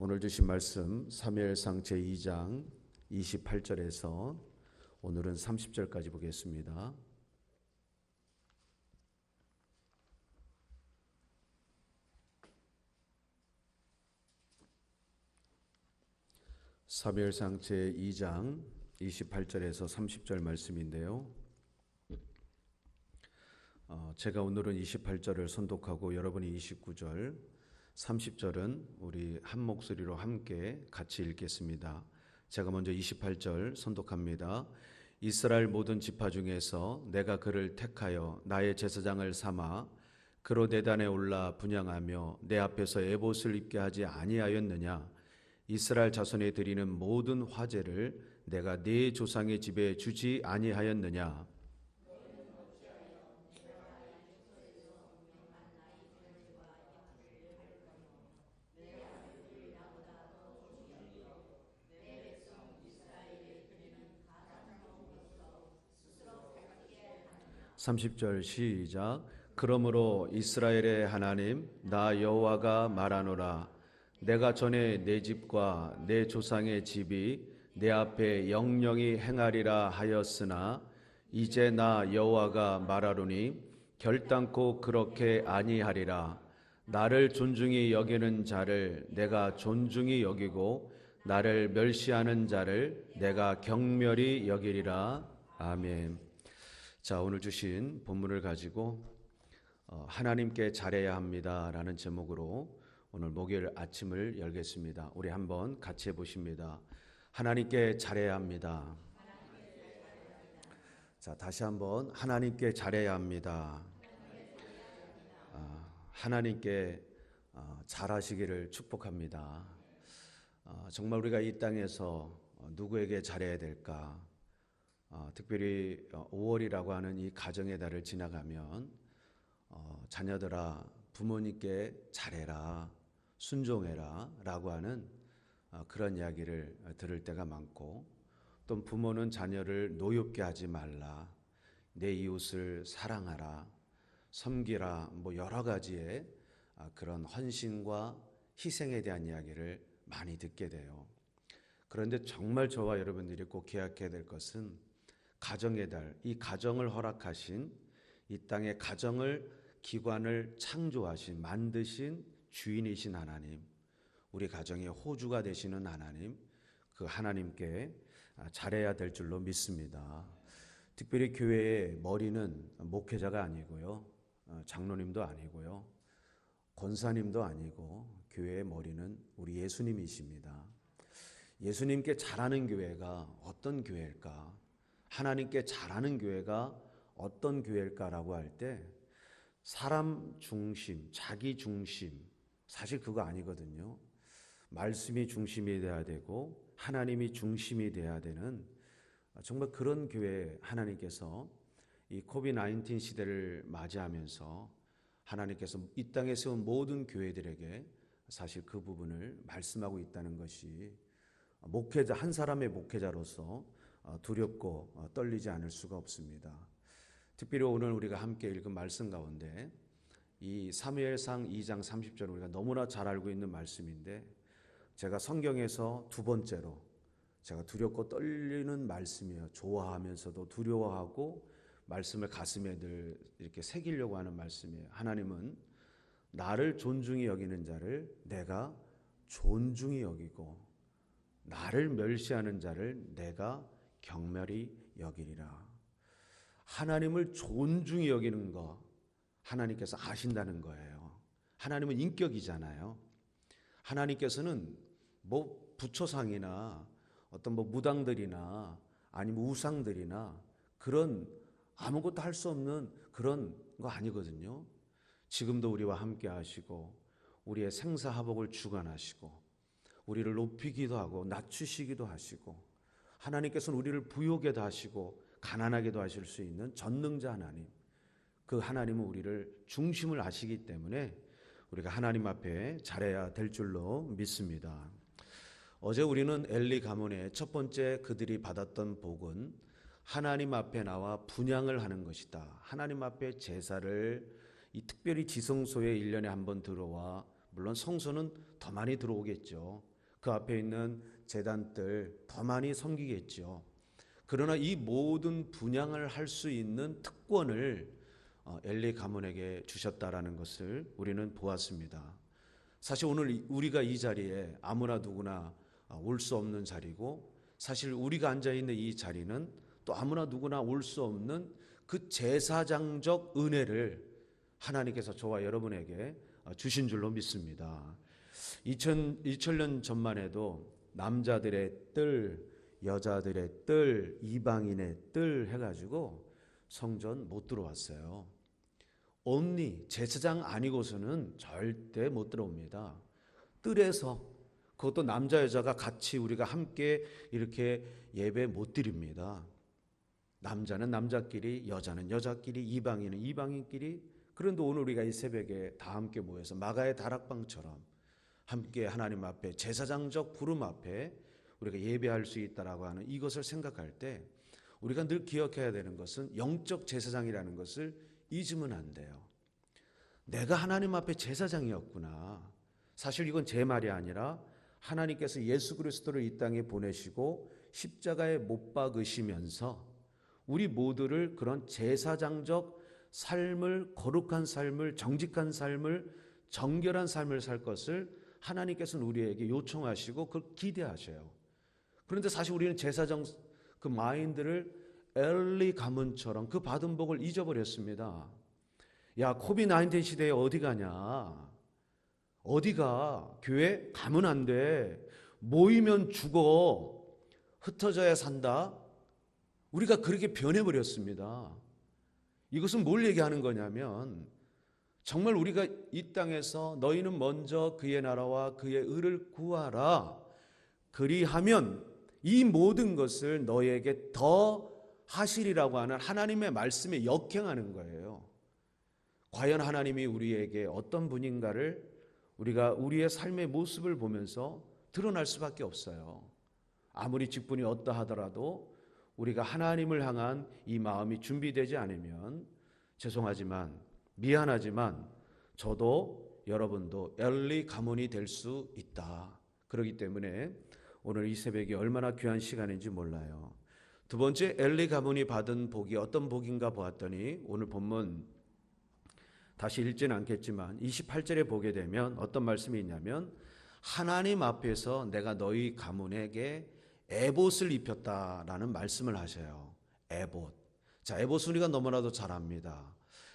오늘 주신 말씀 사무엘상 제2장 28절에서 오늘은 30절까지 보겠습니다. 사무엘상 제2장 28절에서 30절 말씀인데요. 제가 오늘은 28절을 선독하고 여러분이 29절, 30절은 우리 한 목소리로 함께 같이 읽겠습니다. 제가 먼저 28절 선독합니다. 이스라엘 모든 지파 중에서 내가 그를 택하여 나의 제사장을 삼아 그로 내단에 올라 분향하며 내 앞에서 에봇을 입게 하지 아니하였느냐. 이스라엘 자손에 드리는 모든 화제를 내가 네 조상의 집에 주지 아니하였느냐. 30절 시작. 그러므로 이스라엘의 하나님 나 여호와가 말하노라. 내가 전에 내 집과 내 조상의 집이 내 앞에 영영히 행하리라 하였으나 이제 나 여호와가 말하노니 결단코 그렇게 아니하리라. 나를 존중히 여기는 자를 내가 존중히 여기고 나를 멸시하는 자를 내가 경멸히 여기리라. 아멘. 자, 오늘 주신 본문을 가지고 하나님께 잘해야 합니다라는 제목으로 오늘 목요일 아침을 열겠습니다. 우리 한번 같이 해보십니다. 하나님께 잘해야 합니다. 자, 다시 한번 하나님께 잘해야 합니다. 하나님께 잘하시기를 축복합니다. 정말 우리가 이 땅에서 누구에게 잘해야 될까? 특별히 5월이라고 하는 이 가정의 달을 지나가면 자녀들아 부모님께 잘해라, 순종해라 라고 하는 그런 이야기를 들을 때가 많고, 또 부모는 자녀를 노엽게 하지 말라, 내 이웃을 사랑하라, 섬기라, 여러 가지의 그런 헌신과 희생에 대한 이야기를 많이 듣게 돼요. 그런데 정말 저와 여러분들이 꼭 기억해야 될 것은 가정의 달, 이 가정을 허락하신, 이 땅의 가정을 기관을 창조하신, 만드신 주인이신 하나님, 우리 가정의 호주가 되시는 하나님, 그 하나님께 잘해야 될 줄로 믿습니다. 특별히 교회의 머리는 목회자가 아니고요, 장로님도 아니고요, 권사님도 아니고, 교회의 머리는 우리 예수님이십니다. 예수님께 잘하는 교회가 어떤 교회일까? 하나님께 잘하는 교회가 어떤 교회일까라고 할 때 사람 중심, 자기 중심, 사실 그거 아니거든요. 말씀이 중심이 돼야 되고 하나님이 중심이 돼야 되는 정말 그런 교회, 하나님께서 이 코비드-19 시대를 맞이하면서 하나님께서 이 땅에 세운 모든 교회들에게 사실 그 부분을 말씀하고 있다는 것이 목회자, 한 사람의 목회자로서 두렵고 떨리지 않을 수가 없습니다. 특별히 오늘 우리가 함께 읽은 말씀 가운데 이 사무엘상 2장 30절 우리가 너무나 잘 알고 있는 말씀인데, 제가 성경에서 두 번째로 제가 두렵고 떨리는 말씀이에요. 좋아하면서도 두려워하고 말씀을 가슴에 늘 이렇게 새기려고 하는 말씀이에요. 하나님은 나를 존중히 여기는 자를 내가 존중히 여기고 나를 멸시하는 자를 내가 경멸히 여기리라. 하나님을 존중히 여기는 거 하나님께서 아신다는 거예요. 하나님은 인격이잖아요. 하나님께서는 부처상이나 어떤 무당들이나 아니면 우상들이나 그런 아무것도 할 수 없는 그런 거 아니거든요. 지금도 우리와 함께 하시고 우리의 생사화복을 주관하시고 우리를 높이기도 하고 낮추시기도 하시고, 하나님께서는 우리를 부요하게도 하시고 가난하게도 하실 수 있는 전능자 하나님, 그 하나님은 우리를 중심을 아시기 때문에 우리가 하나님 앞에 잘해야 될 줄로 믿습니다. 어제 우리는 엘리 가문의 첫 번째 그들이 받았던 복은 하나님 앞에 나와 분향을 하는 것이다. 하나님 앞에 제사를, 특별히 지성소에 1년에 한 번 들어와, 물론 성소는 더 많이 들어오겠죠. 그 앞에 있는 제단들 더 많이 섬기겠죠. 그러나 이 모든 분양을 할 수 있는 특권을 엘리 가문에게 주셨다라는 것을 우리는 보았습니다. 사실 오늘 우리가 이 자리에 아무나 누구나 올 수 없는 자리고, 사실 우리가 앉아있는 이 자리는 또 아무나 누구나 올 수 없는 그 제사장적 은혜를 하나님께서 저와 여러분에게 주신 줄로 믿습니다. 2000년 전만 해도 남자들의 뜰, 여자들의 뜰, 이방인의 뜰 해가지고 성전 못 들어왔어요. 언니, 제사장 아니고서는 절대 못 들어옵니다. 뜰에서, 그것도 남자 여자가 같이 우리가 함께 이렇게 예배 못 드립니다. 남자는 남자끼리, 여자는 여자끼리, 이방인은 이방인끼리. 그런데 오늘 우리가 이 새벽에 다 함께 모여서 마가의 다락방처럼 함께 하나님 앞에 제사장적 부름 앞에 우리가 예배할 수 있다라고 하는 이것을 생각할 때 우리가 늘 기억해야 되는 것은 영적 제사장이라는 것을 잊으면 안 돼요. 내가 하나님 앞에 제사장이었구나. 사실 이건 제 말이 아니라 하나님께서 예수 그리스도를 이 땅에 보내시고 십자가에 못 박으시면서 우리 모두를 그런 제사장적 삶을, 거룩한 삶을, 정직한 삶을, 정결한 삶을 살 것을 하나님께서는 우리에게 요청하시고 그걸 기대하셔요. 그런데 사실 우리는 제사장 그 마인드를 엘리 가문처럼 그 받은 복을 잊어버렸습니다. 야, 코비드-19 시대에 어디 가냐? 어디가? 교회 가면 안 돼. 모이면 죽어. 흩어져야 산다. 우리가 그렇게 변해버렸습니다. 이것은 뭘 얘기하는 거냐면 정말 우리가 이 땅에서 너희는 먼저 그의 나라와 그의 의를 구하라. 그리하면 이 모든 것을 너희에게 더 하시리라고 하는 하나님의 말씀에 역행하는 거예요. 과연 하나님이 우리에게 어떤 분인가를 우리가 우리의 삶의 모습을 보면서 드러날 수밖에 없어요. 아무리 직분이 어떠하더라도 우리가 하나님을 향한 이 마음이 준비되지 않으면 죄송하지만 미안하지만 저도 여러분도 엘리 가문이 될 수 있다. 그렇기 때문에 오늘 이 새벽이 얼마나 귀한 시간인지 몰라요. 두 번째, 엘리 가문이 받은 복이 어떤 복인가 보았더니 오늘 본문 다시 읽지는 않겠지만 28절에 보게 되면 어떤 말씀이 있냐면 하나님 앞에서 내가 너희 가문에게 에봇을 입혔다라는 말씀을 하셔요. 에봇. 자, 에봇은 우리가 너무나도 잘 압니다.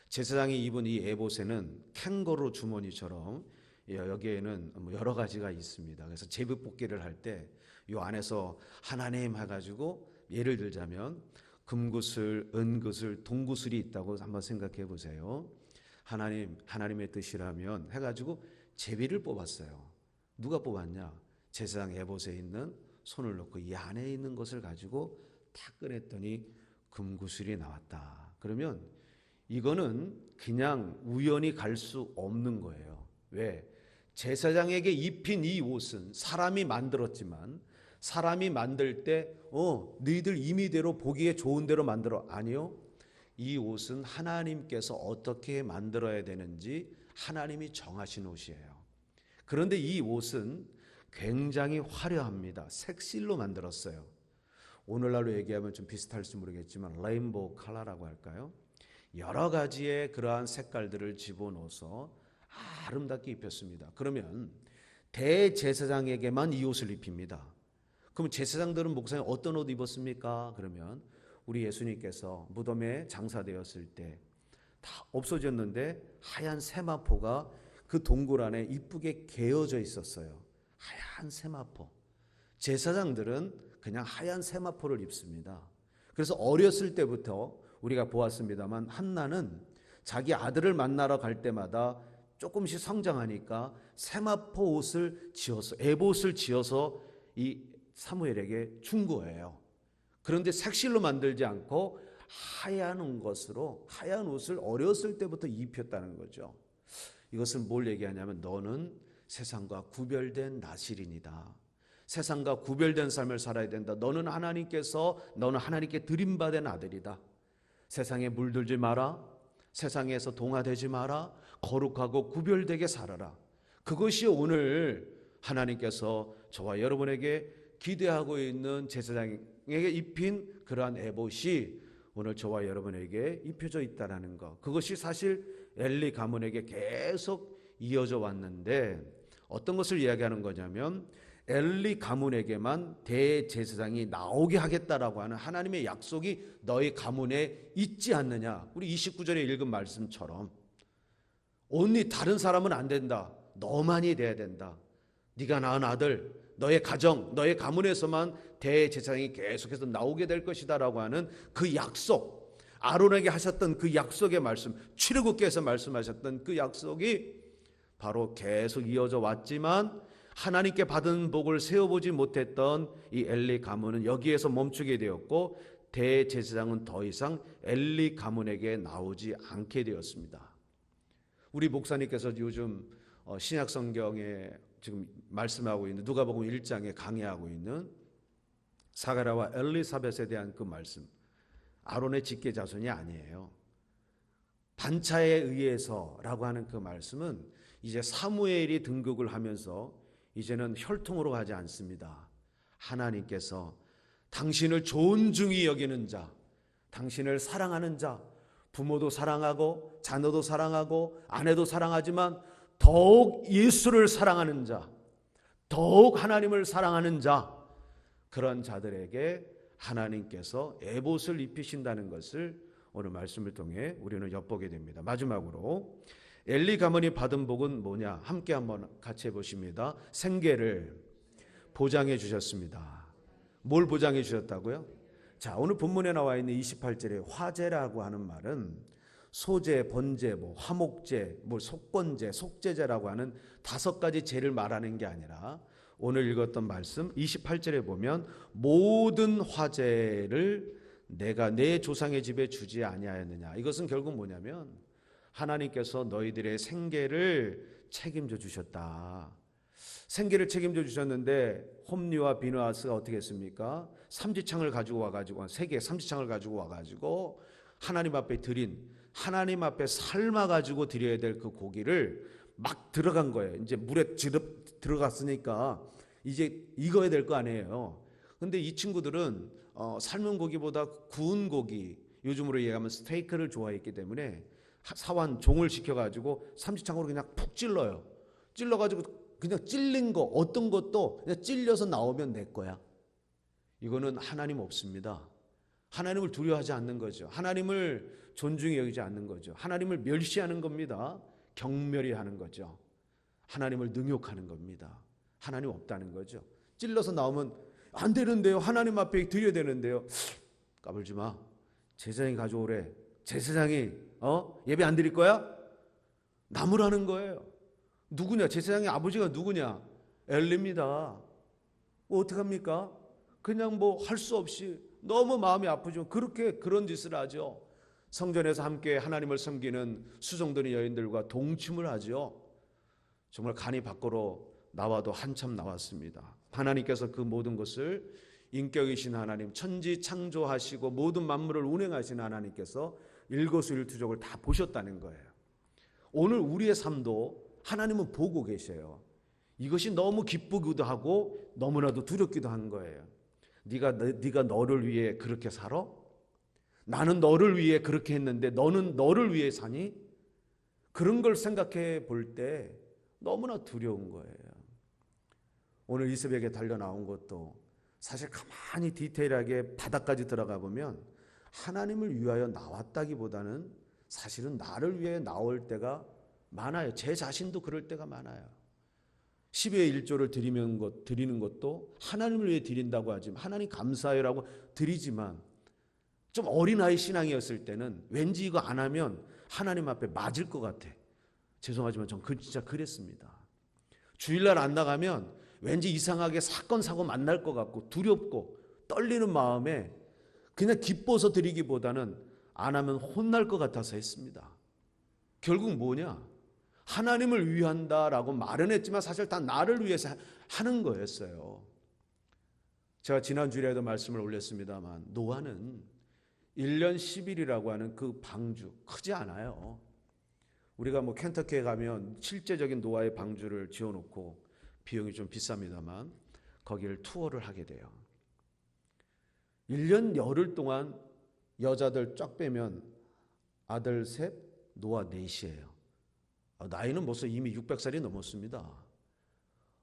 제사장이 입은 이 에봇에는 캥거루 주머니처럼 여기에는 여러 가지가 있습니다. 그래서 제비뽑기를 할 때 이 안에서 하나님 해가지고 예를 들자면 금구슬, 은구슬, 동구슬이 있다고 한번 생각해 보세요. 하나님의 뜻이라면 해가지고 제비를 뽑았어요. 누가 뽑았냐? 제사장 에봇에 있는 손을 놓고 이 안에 있는 것을 가지고 탁 꺼냈더니 금구슬이 나왔다. 그러면 이거는 그냥 우연히 갈 수 없는 거예요. 왜? 제사장에게 입힌 이 옷은 사람이 만들었지만 사람이 만들 때 너희들 임의대로 보기에 좋은 대로 만들어. 아니요. 이 옷은 하나님께서 어떻게 만들어야 되는지 하나님이 정하신 옷이에요. 그런데 이 옷은 굉장히 화려합니다. 색실로 만들었어요. 오늘날로 얘기하면 좀 비슷할지 모르겠지만 레인보우 컬러라고 할까요? 여러 가지의 그러한 색깔들을 집어넣어서 아름답게 입혔습니다. 그러면 대제사장에게만 이 옷을 입힙니다. 그럼 제사장들은 목사님 어떤 옷 입었습니까? 그러면 우리 예수님께서 무덤에 장사되었을 때 다 없어졌는데 하얀 세마포가 그 동굴 안에 이쁘게 개어져 있었어요. 하얀 세마포. 제사장들은 그냥 하얀 세마포를 입습니다. 그래서 어렸을 때부터 우리가 보았습니다만 한나는 자기 아들을 만나러 갈 때마다 조금씩 성장하니까 세마포 옷을 지어서 에봇을 지어서 이 사무엘에게 준 거예요. 그런데 색실로 만들지 않고 하얀 옷을 어렸을 때부터 입혔다는 거죠. 이것은 뭘 얘기하냐면 너는 세상과 구별된 나실인이다. 세상과 구별된 삶을 살아야 된다. 너는 하나님께 드림받은 아들이다. 세상에 물들지 마라. 세상에서 동화되지 마라. 거룩하고 구별되게 살아라. 그것이 오늘 하나님께서 저와 여러분에게 기대하고 있는 제사장에게 입힌 그러한 에봇이 오늘 저와 여러분에게 입혀져 있다는 것, 그것이 사실 엘리 가문에게 계속 이어져 왔는데 어떤 것을 이야기하는 거냐면 엘리 가문에게만 대제사장이 나오게 하겠다라고 하는 하나님의 약속이 너희 가문에 있지 않느냐. 우리 29절에 읽은 말씀처럼 온리 다른 사람은 안 된다. 너만이 돼야 된다. 네가 낳은 아들, 너의 가정, 너의 가문에서만 대제사장이 계속해서 나오게 될 것이다 라고 하는 그 약속, 아론에게 하셨던 그 약속의 말씀, 출애굽기에서 말씀하셨던 그 약속이 바로 계속 이어져 왔지만 하나님께 받은 복을 세워보지 못했던 이 엘리 가문은 여기에서 멈추게 되었고 대제사장은 더 이상 엘리 가문에게 나오지 않게 되었습니다. 우리 목사님께서 요즘 신약 성경에 지금 말씀하고 있는 누가복음 1장에 강의하고 있는 사가랴와 엘리사벳에 대한 그 말씀, 아론의 직계 자손이 아니에요. 반차에 의해서라고 하는 그 말씀은 이제 사무엘이 등극을 하면서 이제는 혈통으로 가지 않습니다. 하나님께서 당신을 존중히 여기는 자, 당신을 사랑하는 자, 부모도 사랑하고 자녀도 사랑하고 아내도 사랑하지만 더욱 예수를 사랑하는 자, 더욱 하나님을 사랑하는 자, 그런 자들에게 하나님께서 에봇을 입히신다는 것을 오늘 말씀을 통해 우리는 엿보게 됩니다. 마지막으로 엘리 가문이 받은 복은 뭐냐? 함께 한번 같이 해보십니다. 생계를 보장해 주셨습니다. 뭘 보장해 주셨다고요? 자, 오늘 본문에 나와 있는 28절에 화제라고 하는 말은 소제, 번제, 화목제, 속건제, 속제제라고 하는 5가지 제를 말하는 게 아니라 오늘 읽었던 말씀 28절에 보면 모든 화제를 내가 내 조상의 집에 주지 아니하였느냐. 이것은 결국 뭐냐면 하나님께서 너희들의 생계를 책임져 주셨다. 생계를 책임져 주셨는데 홈리와 비느하스가 어떻게 했습니까? 삼지창을 가지고 와가지고 세계 삼지창을 가지고 와가지고 하나님 앞에 드린, 하나님 앞에 삶아가지고 드려야 될 그 고기를 막 들어간 거예요. 이제 물에 들어갔으니까 이제 익어야 될 거 아니에요. 근데 이 친구들은 삶은 고기보다 구운 고기, 요즘으로 얘기하면 스테이크를 좋아했기 때문에 사환 종을 시켜가지고 삼지창으로 그냥 푹 찔러요. 찔러가지고 그냥 찔린 거 어떤 것도 그냥 찔려서 나오면 내 거야. 이거는 하나님 없습니다. 하나님을 두려워하지 않는 거죠. 하나님을 존중히 여기지 않는 거죠. 하나님을 멸시하는 겁니다. 경멸히 하는 거죠. 하나님을 능욕하는 겁니다. 하나님 없다는 거죠. 찔러서 나오면 안 되는데요. 하나님 앞에 드려야 되는데요. 까불지 마. 제사장이 가져오래. 제사장이 예배 안 드릴 거야? 나무라는 거예요. 누구냐? 제사장의 아버지가 누구냐? 엘리입니다. 어떡합니까? 그냥 할 수 없이 너무 마음이 아프지만 그런 짓을 하죠. 성전에서 함께 하나님을 섬기는 수종들의 여인들과 동침을 하죠. 정말 간이 밖으로 나와도 한참 나왔습니다. 하나님께서 그 모든 것을 인격이신 하나님, 천지 창조하시고 모든 만물을 운행하신 하나님께서 일거수일투족을 다 보셨다는 거예요. 오늘 우리의 삶도 하나님은 보고 계셔요. 이것이 너무 기쁘기도 하고 너무나도 두렵기도 한 거예요. 네가 너를 위해 그렇게 살아? 나는 너를 위해 그렇게 했는데 너는 너를 위해 사니? 그런 걸 생각해 볼 때 너무나 두려운 거예요. 오늘 이 새벽에 달려 나온 것도 사실 가만히 디테일하게 바닥까지 들어가 보면 하나님을 위하여 나왔다기보다는 사실은 나를 위해 나올 때가 많아요. 제 자신도 그럴 때가 많아요. 10의 1조를 드리는 것도 하나님을 위해 드린다고 하지만 하나님 감사해라고 드리지만 좀 어린아이 신앙이었을 때는 왠지 이거 안 하면 하나님 앞에 맞을 것 같아. 죄송하지만 전 진짜 그랬습니다. 주일날 안 나가면 왠지 이상하게 사건 사고 만날 것 같고 두렵고 떨리는 마음에 그냥 기뻐서 드리기보다는 안 하면 혼날 것 같아서 했습니다. 결국 뭐냐? 하나님을 위한다라고 말은 했지만 사실 다 나를 위해서 하는 거였어요. 제가 지난주에도 말씀을 올렸습니다만 노아는 1년 10일이라고 하는 그 방주 크지 않아요. 우리가 켄터키에 가면 실제적인 노아의 방주를 지어놓고 비용이 좀 비쌉니다만 거기를 투어를 하게 돼요. 1년 열흘 동안 여자들 쫙 빼면 아들 셋, 노아 넷이에요. 나이는 벌써 이미 600살이 넘었습니다.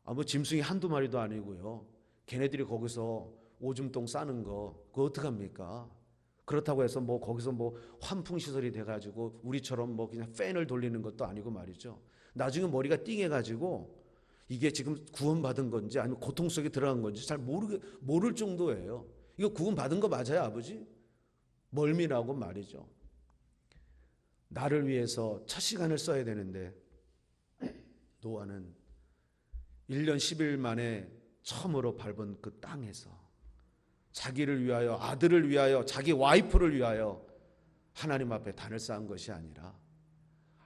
뭐 짐승이 한두 마리도 아니고요. 걔네들이 거기서 오줌똥 싸는 거 그거 어떡합니까? 그렇다고 해서 뭐 거기서 뭐 환풍시설이 돼가지고 우리처럼 뭐 그냥 팬을 돌리는 것도 아니고 말이죠. 나중에 머리가 띵해가지고 이게 지금 구원받은 건지 아니면 고통 속에 들어간 건지 잘 모를 정도예요. 이거 구원받은 거 맞아요, 아버지? 멀미나고 말이죠. 나를 위해서 첫 시간을 써야 되는데 노아는 1년 10일 만에 처음으로 밟은 그 땅에서 자기를 위하여, 아들을 위하여, 자기 와이프를 위하여 하나님 앞에 단을 쌓은 것이 아니라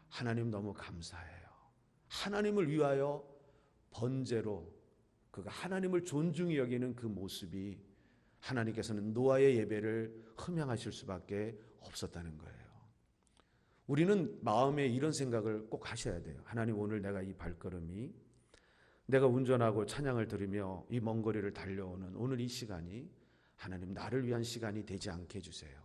하나님 너무 감사해요. 하나님을 위하여 번제로 그가 하나님을 존중히 여기는 그 모습이 하나님께서는 노아의 예배를 흠양하실 수밖에 없었다는 거예요. 우리는 마음에 이런 생각을 꼭 하셔야 돼요. 하나님, 오늘 내가 이 발걸음이 내가 운전하고 찬양을 들으며 이 먼 거리를 달려오는 오늘 이 시간이 하나님 나를 위한 시간이 되지 않게 해주세요.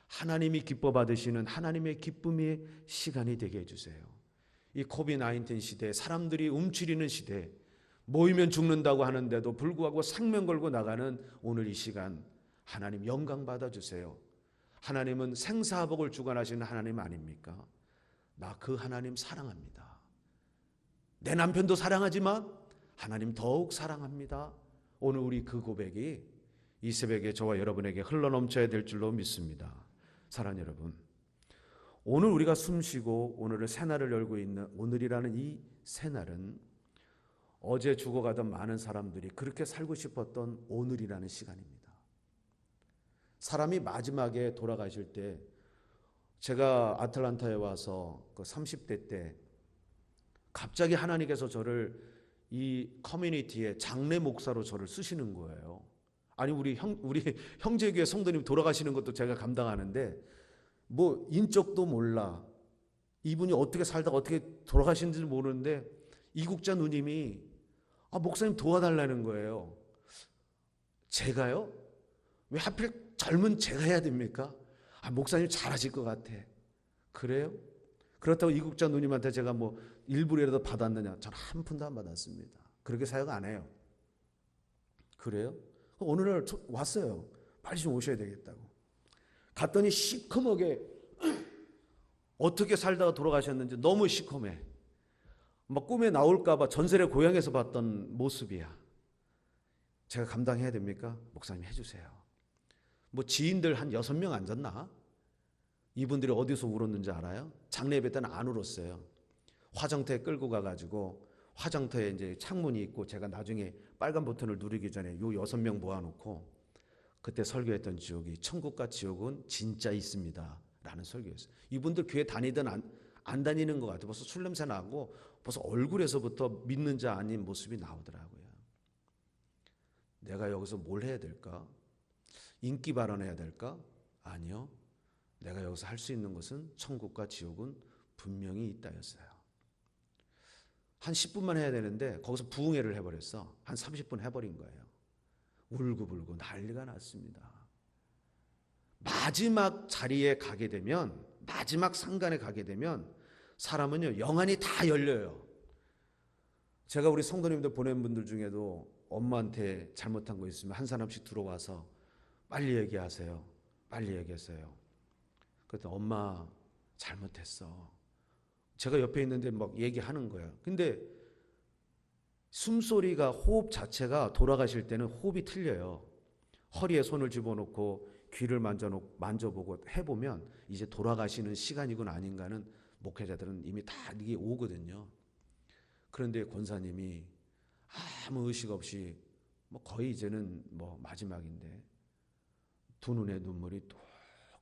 하나님이 기뻐 받으시는 하나님의 기쁨의 시간이 되게 해주세요. 이 코비드-19 시대, 사람들이 움츠리는 시대, 모이면 죽는다고 하는데도 불구하고 생명 걸고 나가는 오늘 이 시간 하나님 영광 받아주세요. 하나님은 생사복을 주관하시는 하나님 아닙니까? 나 그 하나님 사랑합니다. 내 남편도 사랑하지만 하나님 더욱 사랑합니다. 오늘 우리 그 고백이 이 새벽에 저와 여러분에게 흘러넘쳐야 될 줄로 믿습니다. 사랑하는 여러분, 오늘 우리가 숨쉬고 오늘을 새날을 열고 있는 오늘이라는 이 새날은 어제 죽어가던 많은 사람들이 그렇게 살고 싶었던 오늘이라는 시간입니다. 사람이 마지막에 돌아가실 때, 제가 아틀란타에 와서 그 30대 때 갑자기 하나님께서 저를 이 커뮤니티의 장례 목사로 저를 쓰시는 거예요. 아니 우리 형제교회 성도님 돌아가시는 것도 제가 감당하는데 뭐 인적도 몰라, 이분이 어떻게 살다가 어떻게 돌아가시는지 모르는데 이국자 누님이 목사님 도와달라는 거예요. 제가요? 왜 하필 젊은 제가 해야 됩니까? 목사님 잘하실 것 같아. 그래요? 그렇다고 이국자 누님한테 제가 뭐 일부라도 받았느냐? 저는 한 푼도 안 받았습니다. 그렇게 사역 안 해요. 그래요? 오늘날 왔어요. 빨리 좀 오셔야 되겠다고. 갔더니 시커멓게 어떻게 살다가 돌아가셨는지 너무 시커매. 막 꿈에 나올까 봐 전설의 고향에서 봤던 모습이야. 제가 감당해야 됩니까? 목사님 해주세요. 뭐 지인들 한 6명 앉았나? 이분들이 어디서 울었는지 알아요? 장례 예배 때는 안 울었어요. 화장터에 끌고 가가지고 화장터에 이제 창문이 있고 제가 나중에 빨간 버튼을 누르기 전에 요 6명 모아놓고 그때 설교했던 지옥이 천국과 지옥은 진짜 있습니다 라는 설교였어요. 이분들 교회 다니든 안 다니는 것 같아요. 벌써 술 냄새 나고 벌써 얼굴에서부터 믿는 자 아닌 모습이 나오더라고요. 내가 여기서 뭘 해야 될까? 인기 발언해야 될까? 아니요. 내가 여기서 할 수 있는 것은 천국과 지옥은 분명히 있다였어요. 한 10분만 해야 되는데 거기서 부흥회를 해버렸어. 한 30분 해버린 거예요. 울고불고 난리가 났습니다. 마지막 자리에 가게 되면, 마지막 상간에 가게 되면 사람은요 영안이 다 열려요. 제가 우리 성도님들 보낸 분들 중에도 엄마한테 잘못한 거 있으면 한 사람씩 들어와서 빨리 얘기하세요. 빨리 얘기하세요. 그랬더니 엄마 잘못했어. 제가 옆에 있는데 막 얘기하는 거예요. 근데 숨소리가, 호흡 자체가 돌아가실 때는 호흡이 틀려요. 허리에 손을 집어넣고 귀를 만져보고 해보면 이제 돌아가시는 시간이군 아닌가는 목회자들은 이미 다 이게 오거든요. 그런데 권사님이 아무 의식 없이 뭐 거의 이제는 뭐 마지막인데 두 눈에 눈물이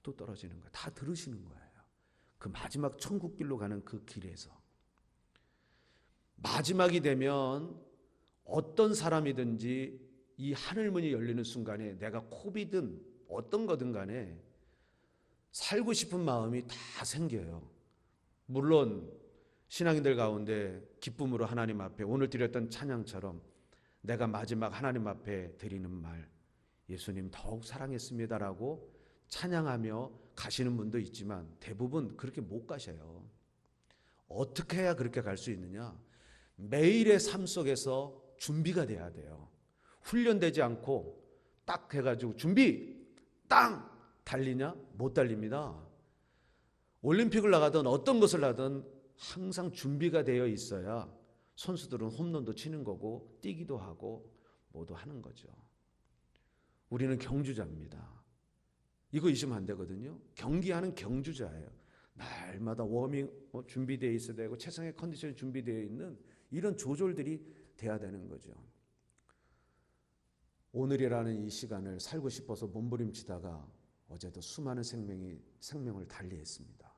뚝뚝 떨어지는 거예요. 다 들으시는 거예요. 그 마지막 천국길로 가는 그 길에서 마지막이 되면 어떤 사람이든지 이 하늘문이 열리는 순간에 내가 코비든 어떤 거든 간에 살고 싶은 마음이 다 생겨요. 물론 신앙인들 가운데 기쁨으로 하나님 앞에 오늘 드렸던 찬양처럼 내가 마지막 하나님 앞에 드리는 말, 예수님 더욱 사랑했습니다라고 찬양하며 가시는 분도 있지만 대부분 그렇게 못 가셔요. 어떻게 해야 그렇게 갈 수 있느냐? 매일의 삶 속에서 준비가 돼야 돼요. 훈련되지 않고 딱 해가지고 준비 땅 달리냐? 못 달립니다. 올림픽을 나가든 어떤 것을 하든 항상 준비가 되어 있어야 선수들은 홈런도 치는 거고 뛰기도 하고 모두 하는 거죠. 우리는 경주자입니다. 이거 잊으면 안 되거든요. 경기하는 경주자예요. 날마다 워밍 준비되어 있어야 되고 최상의 컨디션이 준비되어 있는 이런 조절들이 돼야 되는 거죠. 오늘이라는 이 시간을 살고 싶어서 몸부림치다가 어제도 수많은 생명을 달리했습니다.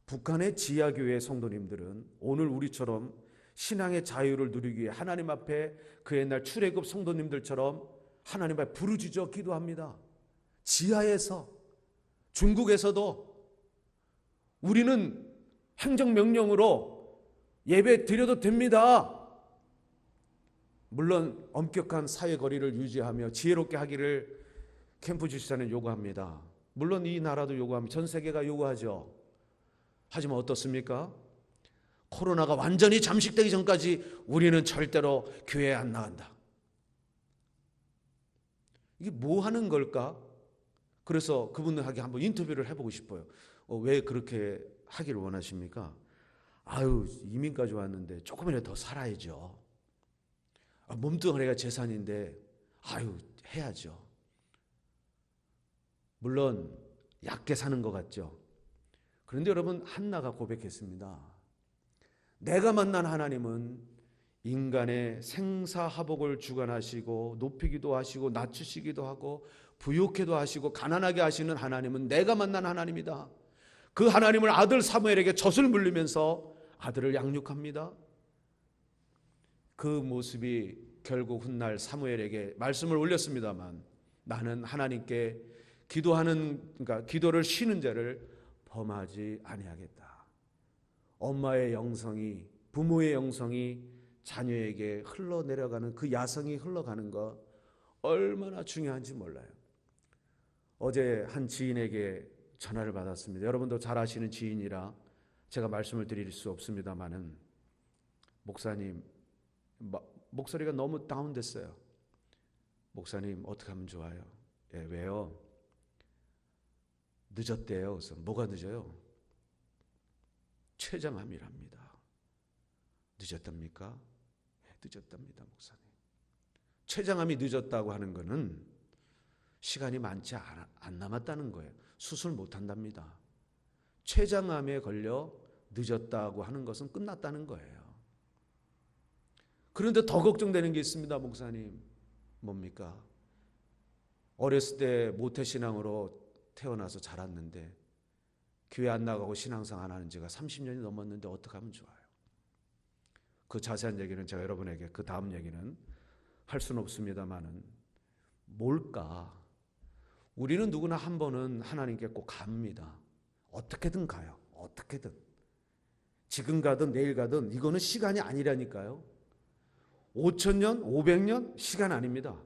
북한의 지하교회 성도님들은 오늘 우리처럼 신앙의 자유를 누리기 위해 하나님 앞에 그 옛날 출애굽 성도님들처럼 하나님 앞에 부르짖어 기도합니다. 지하에서, 중국에서도 우리는 행정명령으로 예배 드려도 됩니다. 물론 엄격한 사회거리를 유지하며 지혜롭게 하기를 캠프 주지사는 요구합니다. 물론 이 나라도 요구합니다. 전 세계가 요구하죠. 하지만 어떻습니까? 코로나가 완전히 잠식되기 전까지 우리는 절대로 교회에 안 나간다. 이게 뭐 하는 걸까? 그래서 그분들에게 한번 인터뷰를 해보고 싶어요. 왜 그렇게 하기를 원하십니까? 아유, 이민까지 왔는데 조금이라도 더 살아야죠. 몸뚱아리가 재산인데 아유, 해야죠. 물론 얕게 사는 것 같죠. 그런데 여러분, 한나가 고백했습니다. 내가 만난 하나님은 인간의 생사하복을 주관하시고 높이기도 하시고 낮추시기도 하고 부욕해도 하시고 가난하게 하시는 하나님은 내가 만난 하나님이다. 그 하나님을 아들 사무엘에게 젖을 물리면서 아들을 양육합니다. 그 모습이 결국 훗날 사무엘에게 말씀을 올렸습니다만 나는 하나님께 그러니까 기도를 쉬는 죄를 범하지 아니하겠다. 엄마의 영성이, 부모의 영성이 자녀에게 흘러내려가는 그 야성이 흘러가는 거 얼마나 중요한지 몰라요. 어제 한 지인에게 전화를 받았습니다. 여러분도 잘 아시는 지인이라 제가 말씀을 드릴 수 없습니다만은 목사님, 목소리가 너무 다운됐어요. 목사님 어떻게 하면 좋아요? 예, 왜요? 늦었대요. 그래서 뭐가 늦어요? 췌장암이랍니다. 늦었답니까? 네, 늦었답니다, 목사님. 췌장암이 늦었다고 하는 것은 시간이 많지 안 남았다는 거예요. 수술 못 한답니다. 췌장암에 걸려 늦었다고 하는 것은 끝났다는 거예요. 그런데 더 걱정되는 게 있습니다, 목사님. 뭡니까? 어렸을 때 모태신앙으로 태어나서 자랐는데 교회 안 나가고 신앙생활 안 하는 지가 30년이 넘었는데 어떻게 하면 좋아요? 그 자세한 얘기는 제가 여러분에게 그 다음 얘기는 할 수는 없습니다만은 뭘까? 우리는 누구나 한 번은 하나님께 꼭 갑니다. 어떻게든 가요. 어떻게든. 지금 가든 내일 가든 이거는 시간이 아니라니까요. 5,000년, 500년 시간 아닙니다.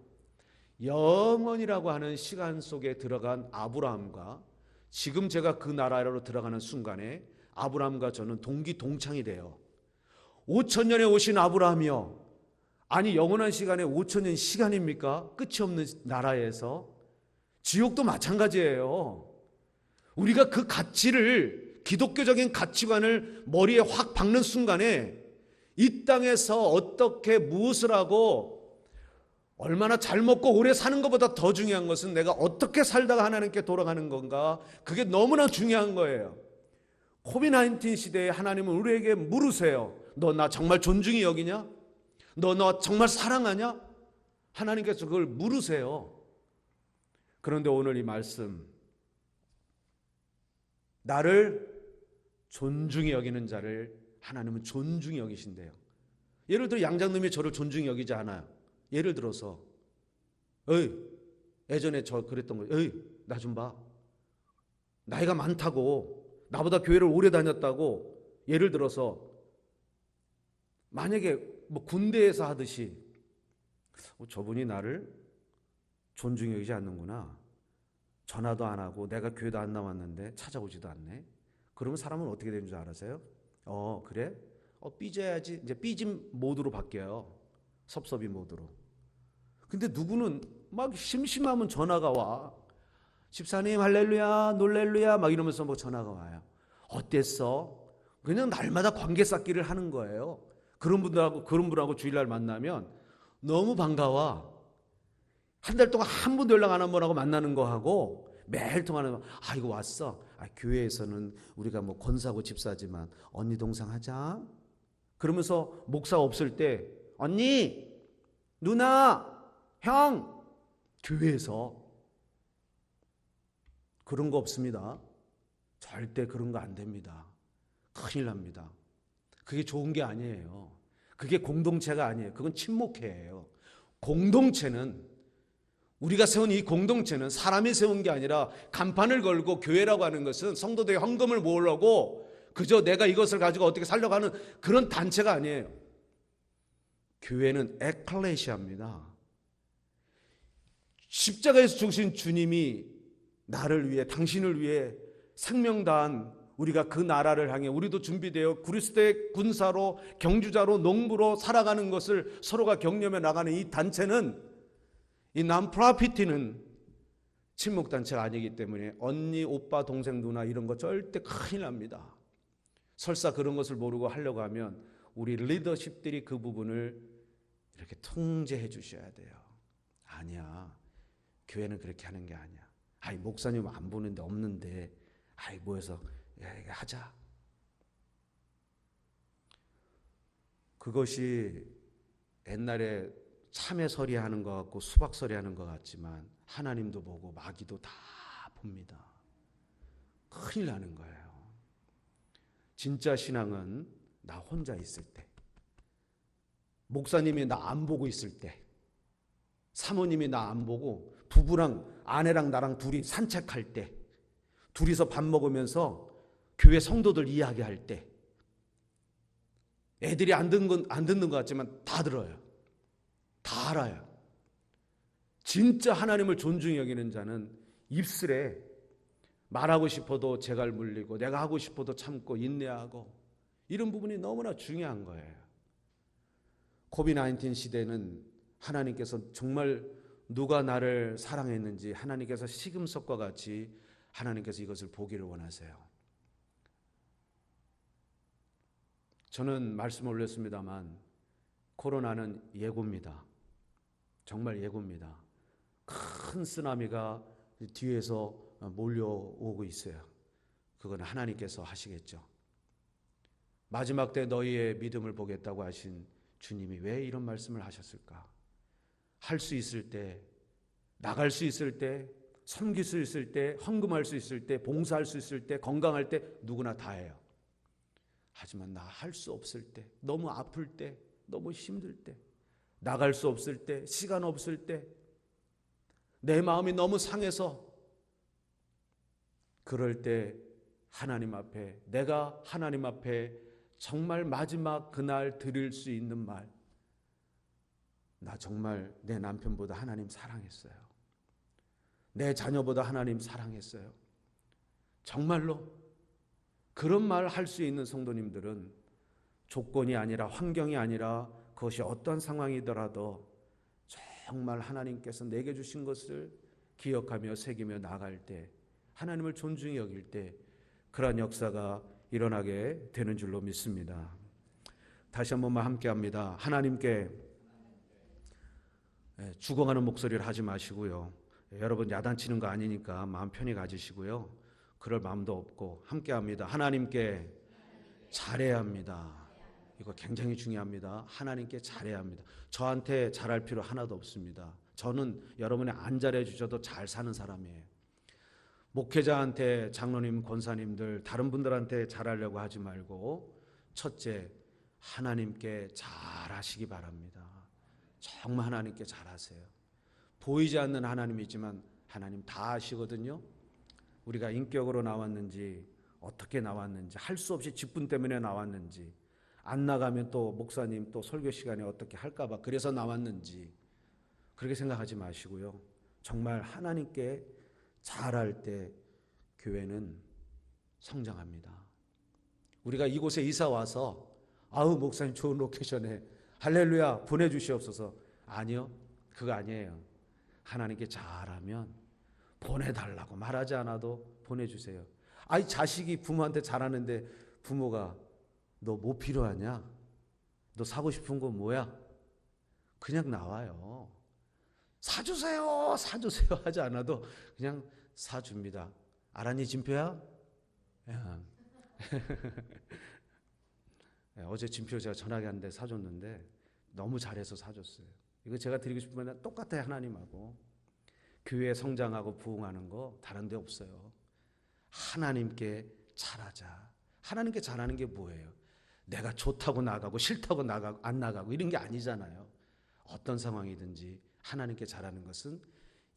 영원이라고 하는 시간 속에 들어간 아브라함과 지금 제가 그 나라로 들어가는 순간에 아브라함과 저는 동기동창이 돼요. 5,000년에 오신 아브라함이요. 아니 영원한 시간에 5,000년 시간입니까? 끝이 없는 나라에서. 지옥도 마찬가지예요. 우리가 그 가치를, 기독교적인 가치관을 머리에 확 박는 순간에 이 땅에서 어떻게 무엇을 하고 얼마나 잘 먹고 오래 사는 것보다 더 중요한 것은 내가 어떻게 살다가 하나님께 돌아가는 건가, 그게 너무나 중요한 거예요. 코비드-19 시대에 하나님은 우리에게 물으세요. 너 나 정말 존중히 여기냐? 너 나 정말 사랑하냐? 하나님께서 그걸 물으세요. 그런데 오늘 이 말씀, 나를 존중히 여기는 자를 하나님은 존중히 여기신대요. 예를 들어 양장님이 저를 존중히 여기지 않아요. 예를 들어서 예전에 저 그랬던 거예요. 나 좀 봐. 나이가 많다고, 나보다 교회를 오래 다녔다고 예를 들어서 만약에 뭐 군대에서 하듯이 저분이 나를 존중해 주지 않는구나. 전화도 안 하고 내가 교회도 안 나왔는데 찾아오지도 않네. 그러면 사람은 어떻게 되는 줄 알아세요? 그래? 삐져야지. 이제 삐짐 모드로 바뀌어요. 섭섭이 모드로. 근데 누구는 막 심심하면 전화가 와. 집사님 할렐루야 놀렐루야 막 이러면서 뭐 전화가 와요. 어땠어? 그냥 날마다 관계 쌓기를 하는 거예요. 그런 분하고 주일날 만나면 너무 반가워. 한 달 동안 한 번도 연락 안 한 분하고 만나는 거하고 매일 통화하는 거. 이거 왔어. 교회에서는 우리가 뭐 권사고 집사지만 언니 동생 하자. 그러면서 목사 없을 때 언니, 누나, 형 교회에서 그런 거 없습니다. 절대 그런 거 안 됩니다. 큰일 납니다. 그게 좋은 게 아니에요. 그게 공동체가 아니에요. 그건 친목회예요. 공동체는 우리가 세운 이 공동체는 사람이 세운 게 아니라 간판을 걸고 교회라고 하는 것은 성도들의 헌금을 모으려고 그저 내가 이것을 가지고 어떻게 살려가는 그런 단체가 아니에요. 교회는 에클레시아입니다. 십자가에서 죽으신 주님이 나를 위해 당신을 위해 생명 다한 우리가 그 나라를 향해 우리도 준비되어 그리스도의 군사로 경주자로 농부로 살아가는 것을 서로가 격려하며 나가는 이 단체는 이 non-profit는 친목단체가 아니기 때문에 언니, 오빠, 동생, 누나 이런 거 절대 큰일 납니다. 설사 그런 것을 모르고 하려고 하면 우리 리더십들이 그 부분을 이렇게 통제해 주셔야 돼요. 아니야. 교회는 그렇게 하는 게 아니야. 목사님 안 보는데 없는데 모여서 하자. 그것이 옛날에 참외서리 하는 것 같고 수박서리 하는 것 같지만 하나님도 보고 마귀도 다 봅니다. 큰일 나는 거예요. 진짜 신앙은 나 혼자 있을 때, 목사님이 나 안 보고 있을 때, 사모님이 나 안 보고 부부랑 아내랑 나랑 둘이 산책할 때, 둘이서 밥 먹으면서 교회 성도들 이야기할 때, 애들이 안 듣는 것 같지만 다 들어요. 다 알아요. 진짜 하나님을 존중히 여기는 자는 입술에 말하고 싶어도 재갈 물리고 내가 하고 싶어도 참고 인내하고 이런 부분이 너무나 중요한 거예요. 코비드-19 시대는 하나님께서 정말 누가 나를 사랑했는지 하나님께서 시금석과 같이 하나님께서 이것을 보기를 원하세요. 저는 말씀 올렸습니다만 코로나는 예고입니다. 정말 예고입니다. 큰 쓰나미가 뒤에서 몰려오고 있어요. 그건 하나님께서 하시겠죠. 마지막 때 너희의 믿음을 보겠다고 하신 주님이 왜 이런 말씀을 하셨을까? 할 수 있을 때, 나갈 수 있을 때, 섬길 수 있을 때, 헌금할 수 있을 때, 봉사할 수 있을 때, 건강할 때 누구나 다 해요. 하지만 나 할 수 없을 때, 너무 아플 때, 너무 힘들 때, 나갈 수 없을 때, 시간 없을 때, 내 마음이 너무 상해서 그럴 때 하나님 앞에, 내가 하나님 앞에 정말 마지막 그날 드릴 수 있는 말, 나 정말 내 남편보다 하나님 사랑했어요. 내 자녀보다 하나님 사랑했어요. 정말로 그런 말 할 수 있는 성도님들은 조건이 아니라 환경이 아니라 그것이 어떤 상황이더라도 정말 하나님께서 내게 주신 것을 기억하며 새기며 나갈 때, 하나님을 존중히 여길 때 그러한 역사가 일어나게 되는 줄로 믿습니다. 다시 한 번만 함께합니다. 하나님께 죽어가는 목소리를 하지 마시고요. 여러분 야단치는 거 아니니까 마음 편히 가지시고요. 그럴 마음도 없고 함께합니다. 하나님께 잘해야 합니다. 이거 굉장히 중요합니다. 하나님께 잘해야 합니다. 저한테 잘할 필요 하나도 없습니다. 저는 여러분이 안 잘해 주셔도 잘 사는 사람이에요. 목회자한테, 장로님, 권사님들, 다른 분들한테 잘하려고 하지 말고 첫째, 하나님께 잘하시기 바랍니다. 정말 하나님께 잘하세요. 보이지 않는 하나님이지만 하나님 다 아시거든요. 우리가 인격으로 나왔는지 어떻게 나왔는지, 할 수 없이 직분 때문에 나왔는지, 안 나가면 또 목사님 또 설교 시간에 어떻게 할까봐 그래서 나왔는지 그렇게 생각하지 마시고요. 정말 하나님께 잘할 때 교회는 성장합니다. 우리가 이곳에 이사 와서 아우 목사님 좋은 로케이션에 할렐루야 보내주시옵소서. 아니요, 그거 아니에요. 하나님께 잘하면 보내달라고 말하지 않아도 보내주세요. 아이 자식이 부모한테 잘하는데 부모가 너 뭐 필요하냐? 너 사고 싶은 거 뭐야? 그냥 나와요. 사주세요 사주세요 하지 않아도 그냥 사줍니다. 알았니 진표야? 어제 진표 제가 전화기 하는데 사줬는데 너무 잘해서 사줬어요. 이거 제가 드리고 싶은 건 똑같아요. 하나님하고 교회 성장하고 부흥하는 거 다른 데 없어요. 하나님께 잘하자. 하나님께 잘하는 게 뭐예요? 내가 좋다고 나가고 싫다고 나가고 안 나가고 이런 게 아니잖아요. 어떤 상황이든지 하나님께 잘하는 것은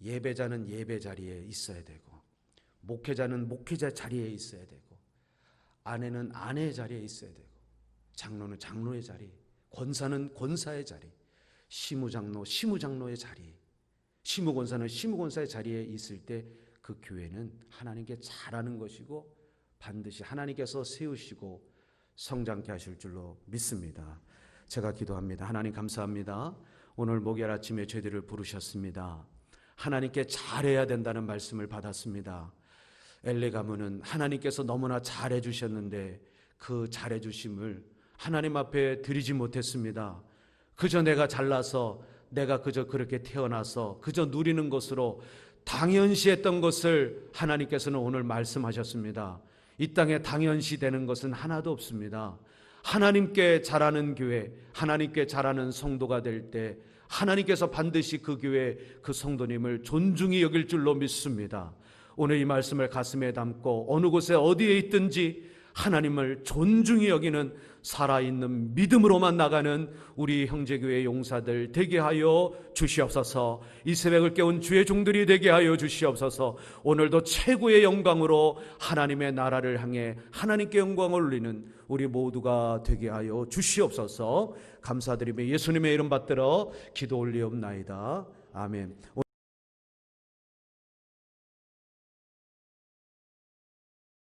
예배자는 예배 자리에 있어야 되고, 목회자는 목회자 자리에 있어야 되고, 아내는 아내의 자리에 있어야 되고, 장로는 장로의 자리, 권사는 권사의 자리, 시무장로 시무장로의 자리, 시무권사는 시무권사의 자리에 있을 때 그 교회는 하나님께 잘하는 것이고 반드시 하나님께서 세우시고 성장케 하실 줄로 믿습니다. 제가 기도합니다. 하나님 감사합니다. 오늘 목요일 아침에 저희들을 부르셨습니다. 하나님께 잘해야 된다는 말씀을 받았습니다. 엘리 가문은 하나님께서 너무나 잘해 주셨는데 그 잘해 주심을 하나님 앞에 드리지 못했습니다. 그저 내가 잘나서, 내가 그저 그렇게 태어나서 그저 누리는 것으로 당연시했던 것을 하나님께서는 오늘 말씀하셨습니다. 이 땅에 당연시되는 것은 하나도 없습니다. 하나님께 잘하는 교회, 하나님께 잘하는 성도가 될 때 하나님께서 반드시 그 교회, 그 성도님을 존중히 여길 줄로 믿습니다. 오늘 이 말씀을 가슴에 담고 어느 곳에 어디에 있든지 하나님을 존중히 여기는 살아있는 믿음으로만 나가는 우리 형제교회 용사들 되게 하여 주시옵소서. 이 새벽을 깨운 주의 종들이 되게 하여 주시옵소서. 오늘도 최고의 영광으로 하나님의 나라를 향해 하나님께 영광을 올리는 우리 모두가 되게 하여 주시옵소서. 감사드리며 예수님의 이름 받들어 기도 올리옵나이다. 아멘.